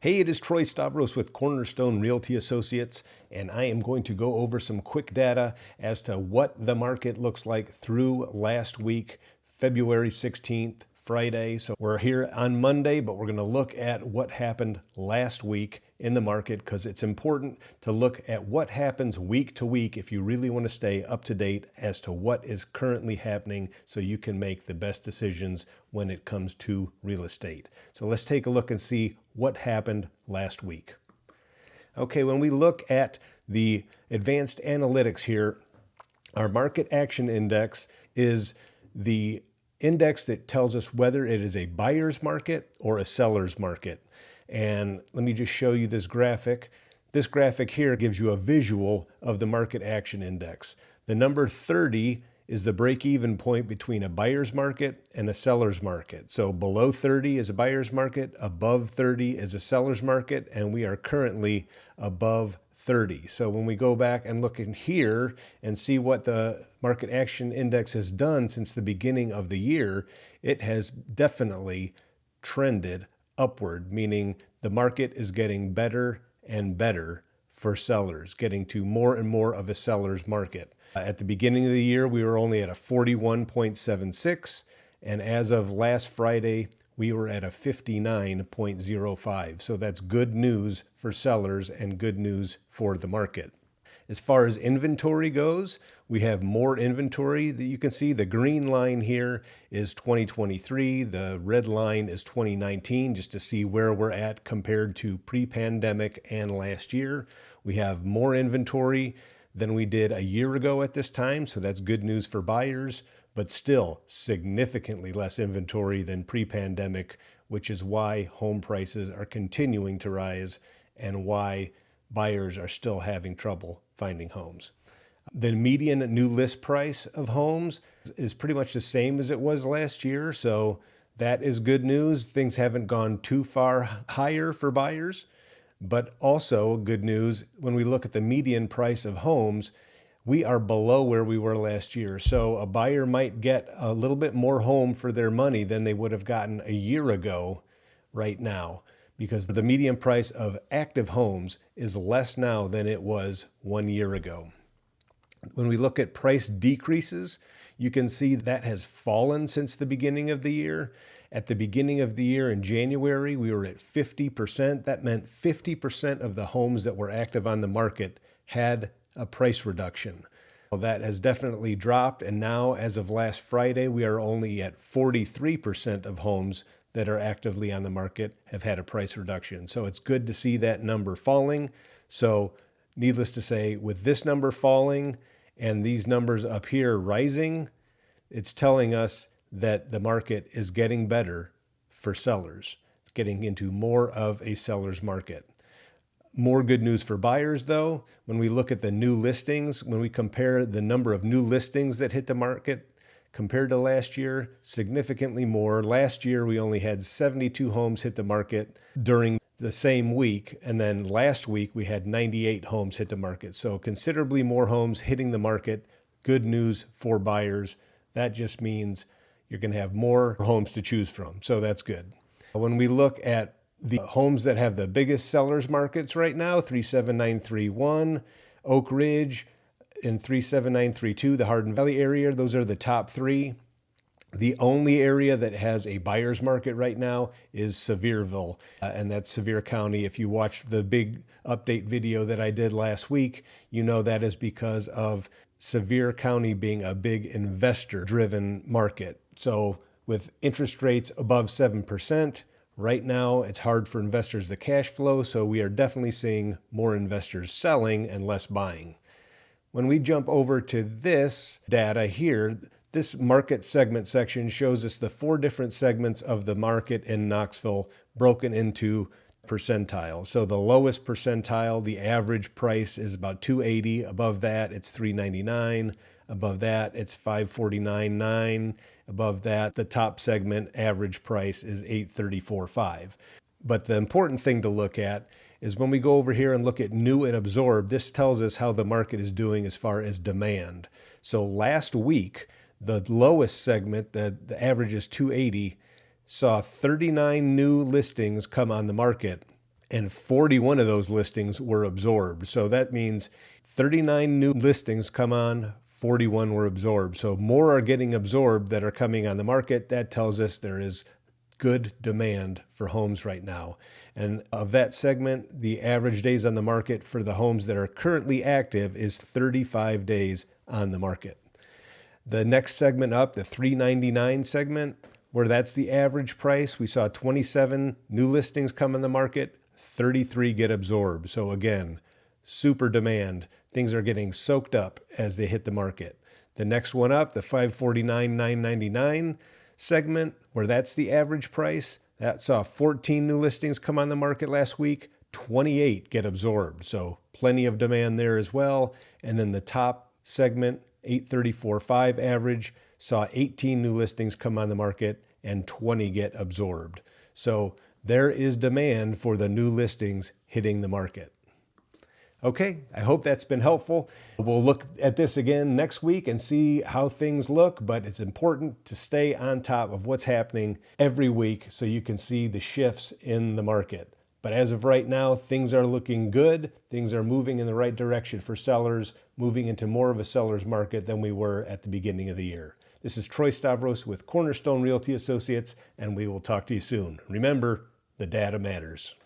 Hey, it is Troy Stavros with Cornerstone Realty Associates, and I am going to go over some quick data as to what the market looks like through last week, February 16th, Friday. So we're here on Monday, but we're going to look at what happened last week in the market because it's important to look at what happens week to week if you really want to stay up to date as to what is currently happening so you can make the best decisions when it comes to real estate. So let's take a look and see what happened last week. Okay, when we look at the advanced analytics here, our market action index is the index that tells us whether it is a buyer's market or a seller's market. And let me just show you this graphic. This graphic here gives you a visual of the market action index. The number 30 is the break-even point between a buyer's market and a seller's market. So below 30 is a buyer's market, above 30 is a seller's market, and we are currently above 30. So when we go back and look in here and see what the market action index has done since the beginning of the year, it has definitely trended upward, meaning the market is getting better and better for sellers, getting to more and more of a seller's market. At the beginning of the year, we were only at a 41.76, and as of last Friday, we were at a 59.05. So that's good news for sellers and good news for the market. As far as inventory goes, we have more inventory that you can see. The green line here is 2023. The red line is 2019, just to see where we're at compared to pre-pandemic and last year. We have more inventory than we did a year ago at this time, so that's good news for buyers, but still significantly less inventory than pre-pandemic, which is why home prices are continuing to rise and why buyers are still having trouble finding homes. The median new list price of homes is pretty much the same as it was last year, so that is good news. Things haven't gone too far higher for buyers, but also good news when we look at the median price of homes, we are below where we were last year. So a buyer might get a little bit more home for their money than they would have gotten a year ago right now, because the median price of active homes is less now than it was 1 year ago. When we look at price decreases, you can see that has fallen since the beginning of the year. At the beginning of the year in January, we were at 50%. That meant 50% of the homes that were active on the market had a price reduction. Well, that has definitely dropped, and now as of last Friday, we are only at 43% of homes that are actively on the market have had a price reduction. So it's good to see that number falling. So needless to say, with this number falling and these numbers up here rising, it's telling us that the market is getting better for sellers, getting into more of a seller's market. More good news for buyers, though. When we look at the new listings, when we compare the number of new listings that hit the market compared to last year, significantly more. Last year, we only had 72 homes hit the market during the same week, and then last week we had 98 homes hit the market. So considerably more homes hitting the market. Good news for buyers. That just means you're going to have more homes to choose from. So that's good. When we look at the homes that have the biggest sellers markets right now, 37931, Oak Ridge, in 37932, the Hardin Valley area, those are the top three. The only area that has a buyer's market right now is Sevierville, and that's Sevier County. If you watched the big update video that I did last week, you know that is because of Sevier County being a big investor-driven market. So with interest rates above 7%, right now it's hard for investors to cash flow, so we are definitely seeing more investors selling and less buying. When we jump over to this data here, this market segment section shows us the 4 different segments of the market in Knoxville broken into percentiles. So the lowest percentile, the average price is about $280. Above that, it's $399. Above that, it's $549.9. Above that, the top segment average price is $834.5. But the important thing to look at is when we go over here and look at new and absorbed, this tells us how the market is doing as far as demand. So last week, the lowest segment, the average is 280, saw 39 new listings come on the market and 41 of those listings were absorbed. So that means 39 new listings come on, 41 were absorbed. So more are getting absorbed that are coming on the market. That tells us there is good demand for homes right now. And of that segment, the average days on the market for the homes that are currently active is 35 days on the market. The next segment up, the 399 segment, where that's the average price, we saw 27 new listings come on the market, 33 get absorbed. So again, super demand. Things are getting soaked up as they hit the market. The next one up, the 549,999 segment, where that's the average price, that saw 14 new listings come on the market last week, 28 get absorbed. So plenty of demand there as well. And then the top segment, 834.5 average, saw 18 new listings come on the market and 20 get absorbed. So there is demand for the new listings hitting the market. Okay, I hope that's been helpful. We'll look at this again next week and see how things look, but it's important to stay on top of what's happening every week so you can see the shifts in the market. But as of right now, things are looking good. Things are moving in the right direction for sellers, moving into more of a seller's market than we were at the beginning of the year. This is Troy Stavros with Cornerstone Realty Associates, and we will talk to you soon. Remember, the data matters.